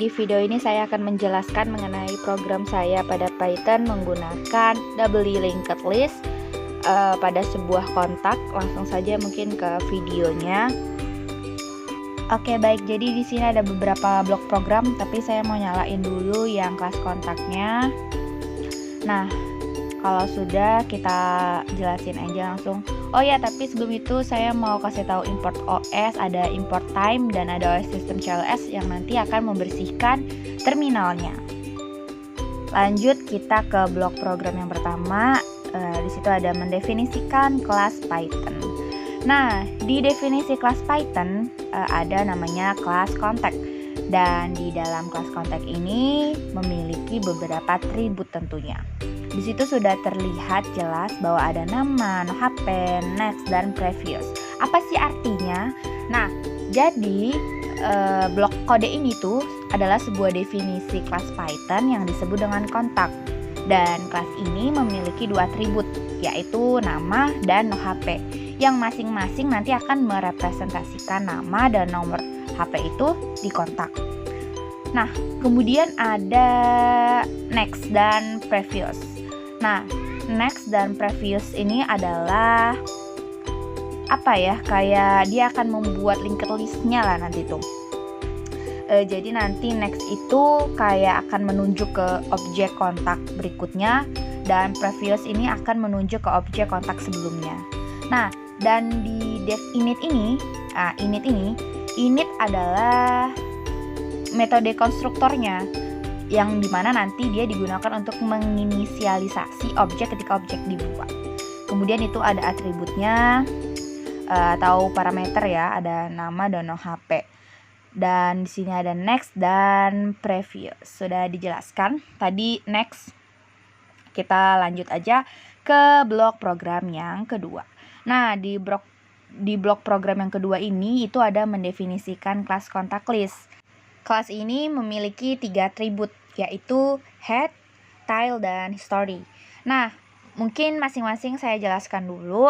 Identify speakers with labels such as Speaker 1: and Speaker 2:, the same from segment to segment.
Speaker 1: Di video ini saya akan menjelaskan mengenai program saya pada Python menggunakan doubly linked list pada sebuah kontak. Langsung saja mungkin ke videonya. Oke, baik. Jadi di sini ada beberapa blok program, tapi saya mau nyalain dulu yang kelas kontaknya. Nah, kalau sudah kita jelasin aja langsung. Oh ya, tapi sebelum itu saya mau kasih tahu import OS, ada import time dan ada OS system CLS yang nanti akan membersihkan terminalnya. Lanjut kita ke blok program yang pertama. Di situ ada mendefinisikan kelas Python. Nah, di definisi kelas Python ada namanya kelas contact. Dan di dalam kelas contact ini memiliki beberapa atribut tentunya. Di situ sudah terlihat jelas bahwa ada nama, HP, next, dan previous. Apa sih artinya? Nah, jadi blok kode ini tuh adalah sebuah definisi kelas Python yang disebut dengan kontak. Dan kelas ini memiliki dua atribut, yaitu nama dan HP, yang masing-masing nanti akan merepresentasikan nama dan nomor HP itu di kontak. Nah, kemudian ada next dan previous. Nah, next dan previous ini adalah apa ya? Kayak dia akan membuat linked list-nya lah nanti tuh. Jadi nanti next itu kayak akan menunjuk ke objek kontak berikutnya, dan previous ini akan menunjuk ke objek kontak sebelumnya. Nah, dan di dev init ini, init adalah metode konstruktornya, yang dimana nanti dia digunakan untuk menginisialisasi objek ketika objek dibuat. Kemudian itu ada atributnya atau parameter ya, ada nama dan HP. Dan di sini ada next dan previous. Sudah dijelaskan tadi next. Kita lanjut aja ke blok program yang kedua. Nah, di blok program yang kedua ini itu ada mendefinisikan kelas contact list. Kelas ini memiliki 3 atribut, yaitu head, tile, dan history. Nah, mungkin masing-masing saya jelaskan dulu.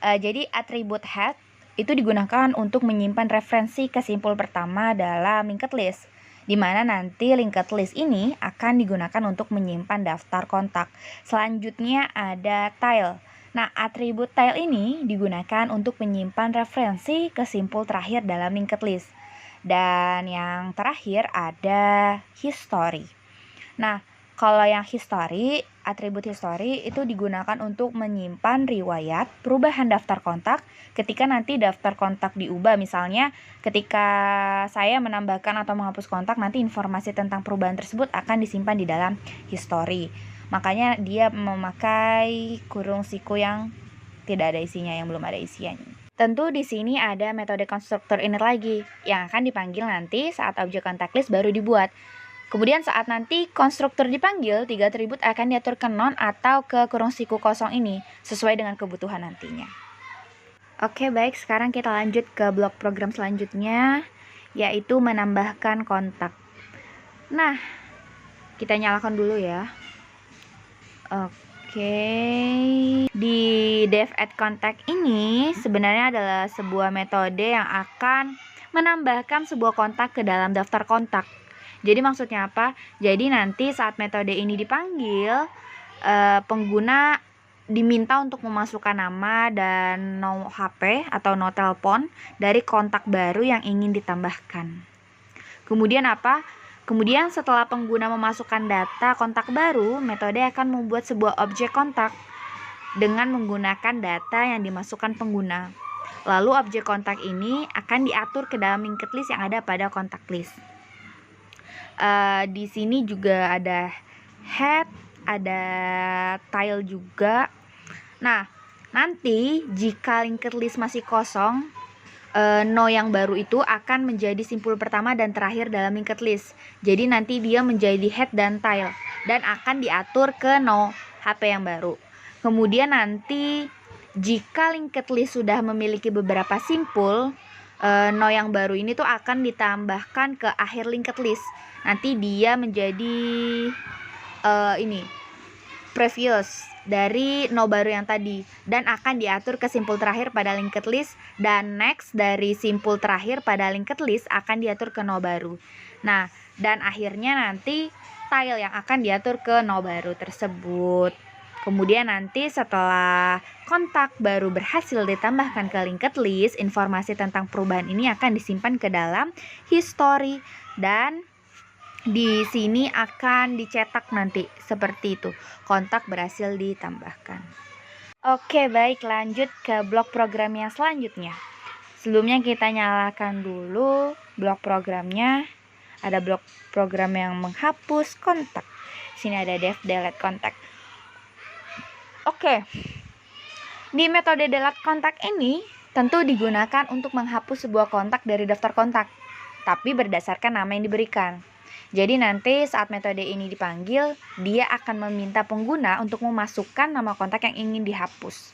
Speaker 1: Jadi atribut head itu digunakan untuk menyimpan referensi ke simpul pertama dalam linked list, di mana nanti linked list ini akan digunakan untuk menyimpan daftar kontak. Selanjutnya ada tile. Nah, atribut tile ini digunakan untuk menyimpan referensi ke simpul terakhir dalam linked list. Dan yang terakhir ada history. Nah, kalau yang history, atribut history itu digunakan untuk menyimpan riwayat perubahan daftar kontak ketika nanti daftar kontak diubah. Misalnya ketika saya menambahkan atau menghapus kontak, nanti informasi tentang perubahan tersebut akan disimpan di dalam history. Makanya dia memakai kurung siku yang tidak ada isinya, yang belum ada isinya. Tentu di sini ada metode konstruktor init lagi yang akan dipanggil nanti saat objek contact list baru dibuat. Kemudian saat nanti konstruktor dipanggil, 3 atribut akan diatur ke non atau ke kurung siku kosong ini sesuai dengan kebutuhan nantinya. Oke, baik, sekarang kita lanjut ke blok program selanjutnya, yaitu menambahkan kontak. Nah, kita nyalakan dulu ya. Oke, di dev add contact ini sebenarnya adalah sebuah metode yang akan menambahkan sebuah kontak ke dalam daftar kontak. Jadi maksudnya apa? Jadi nanti saat metode ini dipanggil, pengguna diminta untuk memasukkan nama dan nomor HP atau nomor telepon dari kontak baru yang ingin ditambahkan. Kemudian apa? Kemudian setelah pengguna memasukkan data kontak baru, metode akan membuat sebuah objek kontak dengan menggunakan data yang dimasukkan pengguna. Lalu objek kontak ini akan diatur ke dalam linked list yang ada pada kontak list. Di sini juga ada head, ada tile juga. Nah, nanti jika linked list masih kosong, no yang baru itu akan menjadi simpul pertama dan terakhir dalam linked list. Jadi nanti dia menjadi head dan tile dan akan diatur ke no HP yang baru. Kemudian nanti jika linked list sudah memiliki beberapa simpul, no yang baru ini tuh akan ditambahkan ke akhir linked list. Nanti dia menjadi previous dari no baru yang tadi dan akan diatur ke simpul terakhir pada linked list, dan next dari simpul terakhir pada linked list akan diatur ke no baru. Nah, Dan akhirnya nanti tile yang akan diatur ke no baru tersebut. Kemudian nanti setelah kontak baru berhasil ditambahkan ke linked list, informasi tentang perubahan ini akan disimpan ke dalam history dan di sini akan dicetak nanti seperti itu. Kontak berhasil ditambahkan. Oke, baik, lanjut ke blok program yang selanjutnya. Sebelumnya kita nyalakan dulu blok programnya. Ada blok program yang menghapus kontak. Sini ada def delete kontak. Oke. Di metode delete kontak ini tentu digunakan untuk menghapus sebuah kontak dari daftar kontak, tapi berdasarkan nama yang diberikan. Jadi nanti saat metode ini dipanggil, dia akan meminta pengguna untuk memasukkan nama kontak yang ingin dihapus.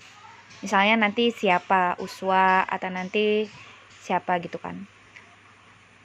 Speaker 1: Misalnya nanti siapa, Uswa, atau nanti siapa gitu kan.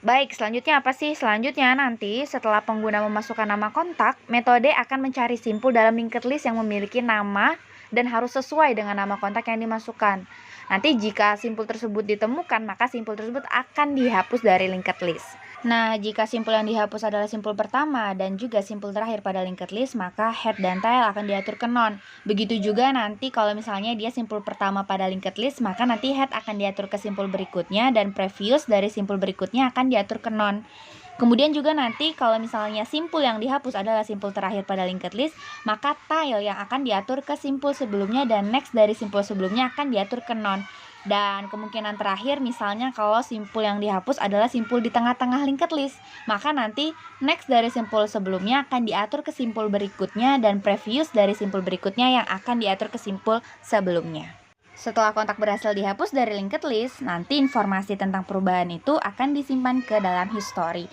Speaker 1: Baik, selanjutnya apa sih? Selanjutnya nanti setelah pengguna memasukkan nama kontak, metode akan mencari simpul dalam linked list yang memiliki nama dan harus sesuai dengan nama kontak yang dimasukkan. Nanti jika simpul tersebut ditemukan, maka simpul tersebut akan dihapus dari linked list. Nah, jika simpul yang dihapus adalah simpul pertama dan juga simpul terakhir pada linked list, maka head dan tail akan diatur ke non. Begitu juga nanti kalau misalnya dia simpul pertama pada linked list, maka nanti head akan diatur ke simpul berikutnya dan previous dari simpul berikutnya akan diatur ke non. Kemudian juga nanti kalau misalnya simpul yang dihapus adalah simpul terakhir pada linked list, maka tail yang akan diatur ke simpul sebelumnya dan next dari simpul sebelumnya akan diatur ke non. Dan kemungkinan terakhir misalnya kalau simpul yang dihapus adalah simpul di tengah-tengah linked list, maka nanti next dari simpul sebelumnya akan diatur ke simpul berikutnya dan previous dari simpul berikutnya yang akan diatur ke simpul sebelumnya. Setelah kontak berhasil dihapus dari linked list, nanti informasi tentang perubahan itu akan disimpan ke dalam history.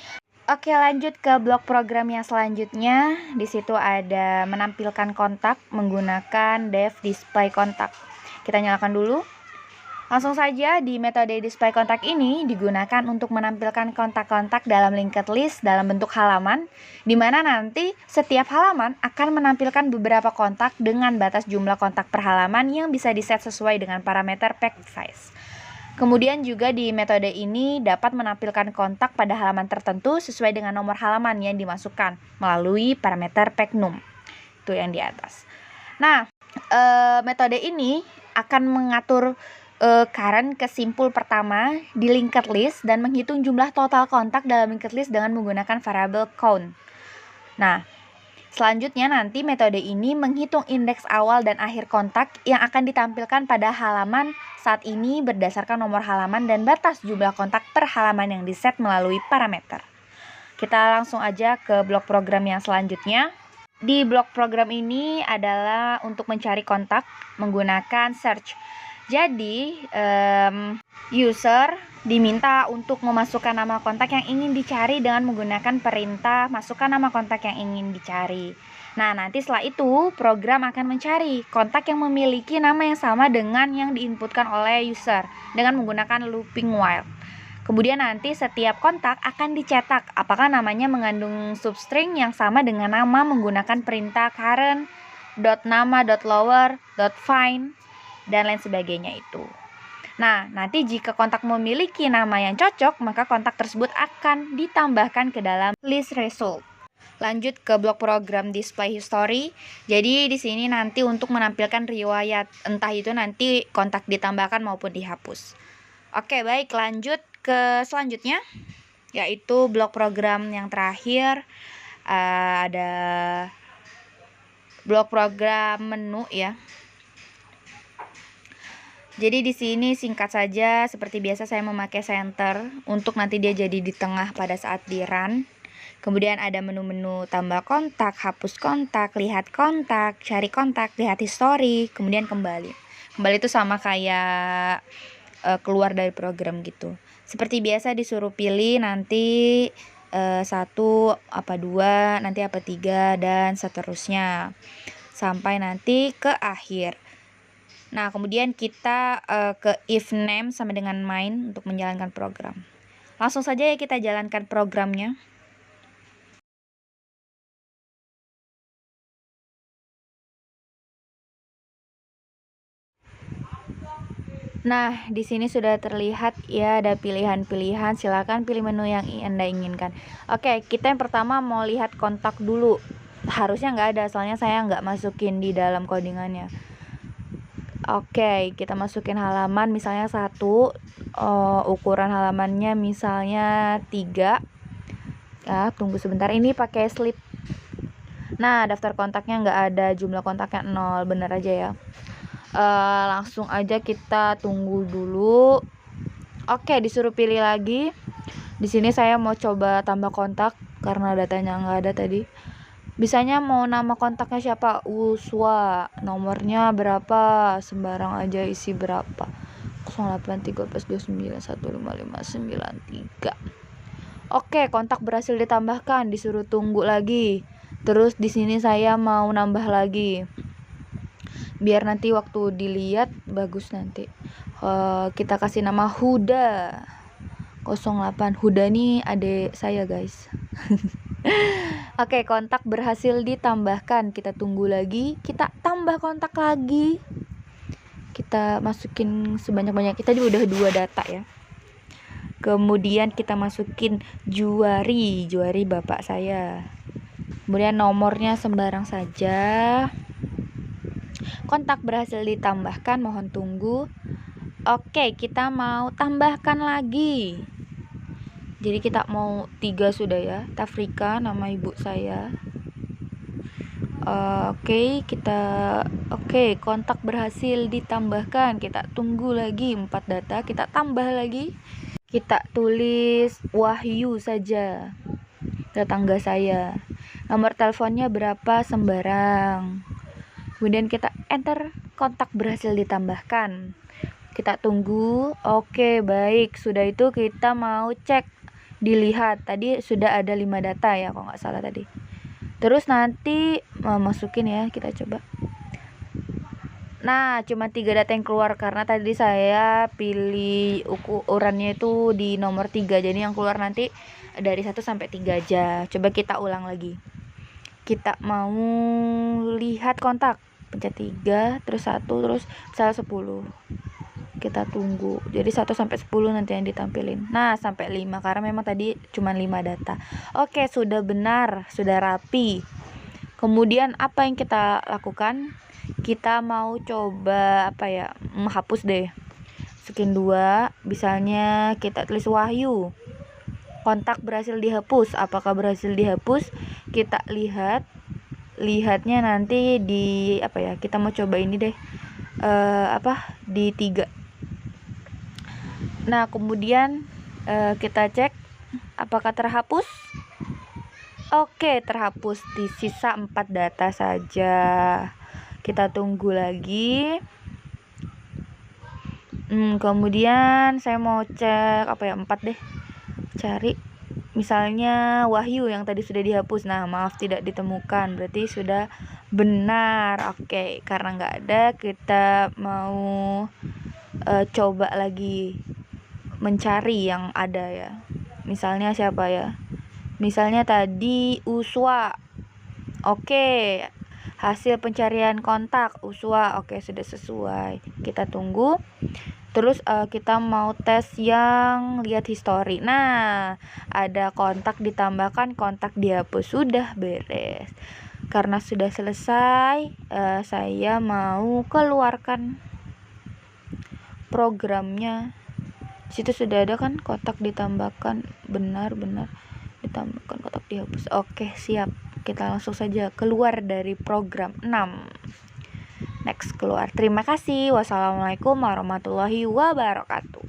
Speaker 1: Oke, lanjut ke blok program yang selanjutnya. Di situ ada menampilkan kontak menggunakan def display kontak. Kita nyalakan dulu. Langsung saja di metode display kontak ini digunakan untuk menampilkan kontak-kontak dalam linked list dalam bentuk halaman, di mana nanti setiap halaman akan menampilkan beberapa kontak dengan batas jumlah kontak per halaman yang bisa diset sesuai dengan parameter pack size. Kemudian juga di metode ini dapat menampilkan kontak pada halaman tertentu sesuai dengan nomor halaman yang dimasukkan melalui parameter pack num. Itu yang di atas. Nah, metode ini akan mengatur current ke simpul pertama di linked list dan menghitung jumlah total kontak dalam linked list dengan menggunakan variabel count. Nah, selanjutnya nanti metode ini menghitung indeks awal dan akhir kontak yang akan ditampilkan pada halaman saat ini berdasarkan nomor halaman dan batas jumlah kontak per halaman yang diset melalui parameter. Kita langsung aja ke blok program yang selanjutnya. Di blok program ini adalah untuk mencari kontak menggunakan search. Jadi, user diminta untuk memasukkan nama kontak yang ingin dicari dengan menggunakan perintah masukkan nama kontak yang ingin dicari. Nah, nanti setelah itu program akan mencari kontak yang memiliki nama yang sama dengan yang diinputkan oleh user dengan menggunakan looping while. Kemudian nanti setiap kontak akan dicetak apakah namanya mengandung substring yang sama dengan nama menggunakan perintah current, .nama, .lower, .find, dan lain sebagainya itu. Nah, nanti jika kontak memiliki nama yang cocok, maka kontak tersebut akan ditambahkan ke dalam list result. Lanjut ke blok program display history. Jadi di sini nanti untuk menampilkan riwayat, entah itu nanti kontak ditambahkan maupun dihapus. Oke, baik, lanjut ke selanjutnya, yaitu blok program yang terakhir. Ada blok program menu ya. Jadi di sini singkat saja seperti biasa saya memakai center untuk nanti dia jadi di tengah pada saat di run. Kemudian ada menu-menu tambah kontak, hapus kontak, lihat kontak, cari kontak, lihat history, kemudian kembali. Kembali itu sama kayak keluar dari program gitu. Seperti biasa disuruh pilih nanti 1 apa 2, nanti apa 3 dan seterusnya sampai nanti ke akhir. Nah, kemudian kita ke if name sama dengan main untuk menjalankan program. Langsung saja ya kita jalankan programnya. Nah, di sini sudah terlihat ya ada pilihan-pilihan. Silakan pilih menu yang Anda inginkan. Oke, kita yang pertama mau lihat kontak dulu. Harusnya nggak ada, soalnya saya nggak masukin di dalam codingannya. Oke, kita masukin halaman misalnya 1, ukuran halamannya misalnya 3. Ya, tunggu sebentar, ini pakai slip. Nah, daftar kontaknya nggak ada, jumlah kontaknya 0, bener aja ya. Langsung aja kita tunggu dulu. Oke, disuruh pilih lagi. Di sini saya mau coba tambah kontak karena datanya nggak ada tadi. Bisanya mau nama kontaknya siapa? Uswa. Nomornya berapa? Sembarang aja isi berapa. 081329155593. Oke, kontak berhasil ditambahkan. Disuruh tunggu lagi. Terus di sini saya mau nambah lagi. Biar nanti waktu dilihat bagus nanti. Kita kasih nama Huda 08. Huda nih adik saya guys. Oke, kontak berhasil ditambahkan. Kita tunggu lagi, kita tambah kontak lagi, kita masukin sebanyak-banyak. Kita udah 2 data ya. Kemudian kita masukin Juari bapak saya. Kemudian nomornya sembarang saja. Kontak berhasil ditambahkan, mohon tunggu. Oke, kita mau tambahkan lagi. Jadi kita mau 3 sudah ya. Tafrika nama ibu saya. Oke, kontak berhasil ditambahkan. Kita tunggu lagi 4 data, kita tambah lagi. Kita tulis Wahyu saja. Tetangga saya. Nomor teleponnya berapa sembarang. Kemudian kita enter, kontak berhasil ditambahkan. Kita tunggu. Oke, baik. Sudah itu kita mau cek, dilihat. Tadi sudah ada 5 data ya, kalau nggak salah tadi. Terus nanti masukin ya, kita coba. Nah, cuma 3 data yang keluar karena tadi saya pilih ukurannya itu di nomor 3. Jadi yang keluar nanti dari 1 sampai 3 aja. Coba kita ulang lagi. Kita mau lihat kontak. Pencet 3, terus 1, terus misalnya 10. Kita tunggu. Jadi 1 sampai 10 nanti yang ditampilin. Nah, sampai 5 karena memang tadi cuma 5 data. Oke, sudah benar, sudah rapi. Kemudian apa yang kita lakukan? Kita mau coba menghapus deh. Skin 2, misalnya kita tulis Wahyu. Kontak berhasil dihapus. Apakah berhasil dihapus? Kita lihatnya nanti di kita mau coba ini deh. Di 3. Nah, kemudian kita cek apakah terhapus. Oke, terhapus di sisa 4 data saja. Kita tunggu lagi. Kemudian saya mau cek 4 deh. Cari misalnya Wahyu yang tadi sudah dihapus. Nah, maaf tidak ditemukan, berarti sudah benar. Oke, karena nggak ada, kita mau coba lagi mencari yang ada ya. Misalnya siapa ya? Misalnya tadi Uswa. Oke, hasil pencarian kontak Uswa. Oke, sudah sesuai. Kita tunggu. Terus kita mau tes yang lihat history. Nah, ada kontak ditambahkan, kontak dihapus. Sudah beres. Karena sudah selesai, saya mau keluarkan programnya. Situ sudah ada kan kontak ditambahkan, benar-benar ditambahkan, kontak dihapus. Oke, siap. Kita langsung saja keluar dari program 6. Next, keluar. Terima kasih. Wassalamualaikum warahmatullahi wabarakatuh.